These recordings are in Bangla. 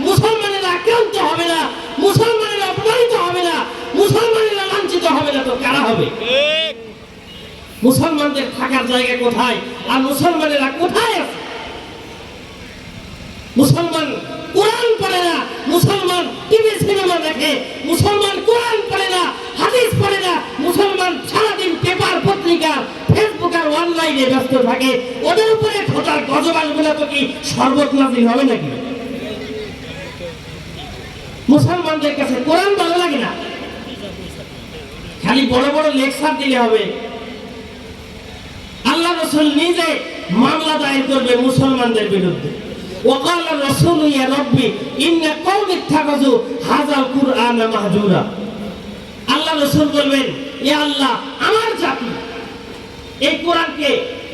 মুসলমানেরা আক্রান্ত হবে না, মুসলমানেরা অপমানিত হবে না, মুসলমানেরা লাঞ্ছিত হবে না, তো কারা হবে? মুসলমানদের থাকার জায়গা কোথায় আর মুসলমানেরা কোথায় আছে? মুসলমান কোরআন পড়ে না, মুসলমান টিভি সিনেমা দেখে, মুসলমান কোরআন পড়ে না, হাদিস পড়ে না, মুসলমান সারাদিন পেপার পত্রিকা ফেসবুক আর অনলাইনে ব্যস্ত থাকে। ওদের উপরে খোঁচার গজব আসবে না তো কি শরবত নাজিল হবে নাকি? মুসলমানদের কাছে কোরআন ভালো লাগে না, খালি বড় বড় লেকচার দিলে হবে। আল্লাহ রাসূল নিজে মামলা দায়ের করবে মুসলমানদের বিরুদ্ধে। وقال الرسول يا ربي ان قوم اتخذوا هذا القرآن مهجورا। আল্লাহ রাসূল বলবেন, ইয়া আল্লাহ, আমার জাতি এই কোরআনকে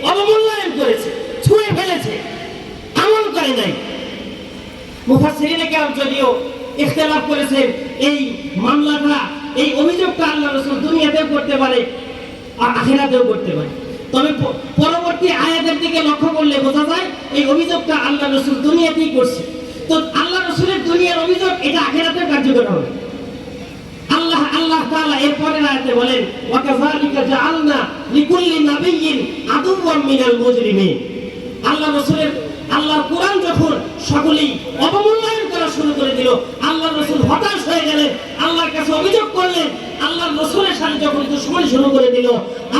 অবমূল্যায়ন করেছে, ছুঁয়ে ফেলেছে, আমল করে নাই। মুফাসসিরিনে কেরাম যদিও ইখতিলাফ করেছেন এই মামলাটা, এই অভিযোগটা আল্লাহ রাসূল দুনিয়াতেও করতে পারে আর আখিরাতেও করতে পারে। তবে পরবর্তী আয়াতের দিকে লক্ষ্য করলে বোঝা যায় এই অভিযোগটা আল্লাহ রাসূল দুনিয়াতেই করছে। তো আল্লাহ রাসূলের দুনিয়ার অভিযোগ এটা আখিরাতে কার্যকর হবে। আল্লাহ তাআলা এর পরের আয়াতে বলেন, ওয়া কাযালিকা জাআলনা লিকুল্লি নাবিয়্যিন আদুওয়াম মিনাল মুজরিমিন। আল্লাহর কোরআন যখন সকলেই অবমূল্যায়ন করা শুরু করে দিল, আল্লাহ রাসূল হতাশ হয়ে গেলেন, আল্লাহর কাছে অভিযোগ করলেন। আল্লাহর রাসূলের সাথে যখন দুশমনী শুরু করে দিল,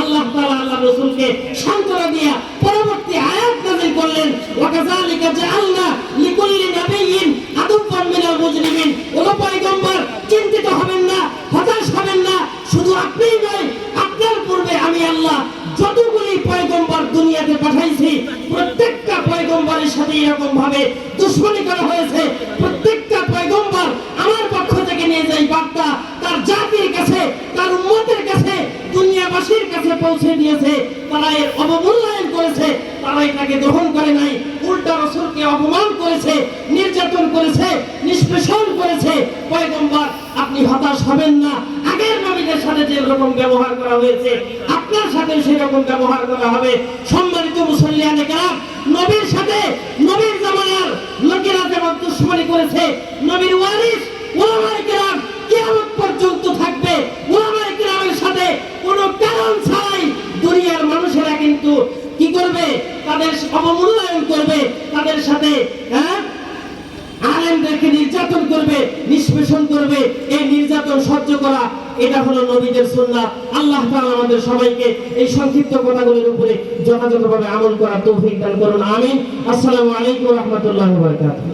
আল্লাহ তাআলা আল্লাহর রাসূলকে সান্ত্বনা দিয়া পরবর্তী আয়াত নাযিল করলেন, ওয়া কাযালিকা জাআলনা লিকুল্লি নাবিয়্যিন আদুওয়াম মিনাল মুজরিমিন। ও পয়গম্বর, চিন্তিত হবেন না, হতাশ হবেন না, শুধু আপনিই নয়, আপনার পূর্বে আমি আল্লাহ যতগুলি পয়গম্বর দুনিয়াতে পাঠাইছি প্রত্যেকটা পয়গম্বরের সাথে এরকম ভাবে দুশমনী করা হয়েছে। প্রত্যেকটা পয়গম্বর আমার পক্ষ থেকে নিয়ে যাই বার্তা তার জাতির কাছে, তার উম্মতের কাছে, দুনিয়াবাসীর কাছে পৌঁছে দিয়েছে। তারা এর অবমূল্যায়ন করেছে, তারা এটাকে গ্রহণ করে নাই, উল্টা রাসূলকে অপমান করেছে, নির্যাতন করেছে, নিষ্পেষণ করেছে। পয়গম্বর, আপনি হতাশ হবেন না, আগের নবীদের সাথে যে রকম ব্যবহার করা হয়েছে আপনার সাথে সেরকম ব্যবহার করা হবে। সম্মানিত মুসল্লিয়ানে কেরাম, নবীর সাথে নবীর জামানার লোকেরা যেমন দুশমনী করেছে, নবীর ওয়ারিস উলামায়ে কেরাম কিয়ামত পর্যন্ত থাকবে। উলামায়ে কেরামের সাথে কোনো কারণ ছাড়াই দুনিয়ার মানুষেরা কিন্তু কি করবে? তাদের অবমূল্যায়ন করবে, তাদের সাথে আলেমদেরকে নির্যাতন করবে, নিষ্পেষণ করবে। এই নির্যাতন সহ্য করা, এটা হলো নবীদের সুন্নাত। আল্লাহ তাআলা আমাদের সবাইকে এই সংক্ষিপ্ত কথাগুলোর উপরে যথাযথভাবে আমল করার তৌফিক দান করুন, আমিন। আসসালামু আলাইকুম ওয়া রাহমাতুল্লাহি ওয়া বারাকাতুহু।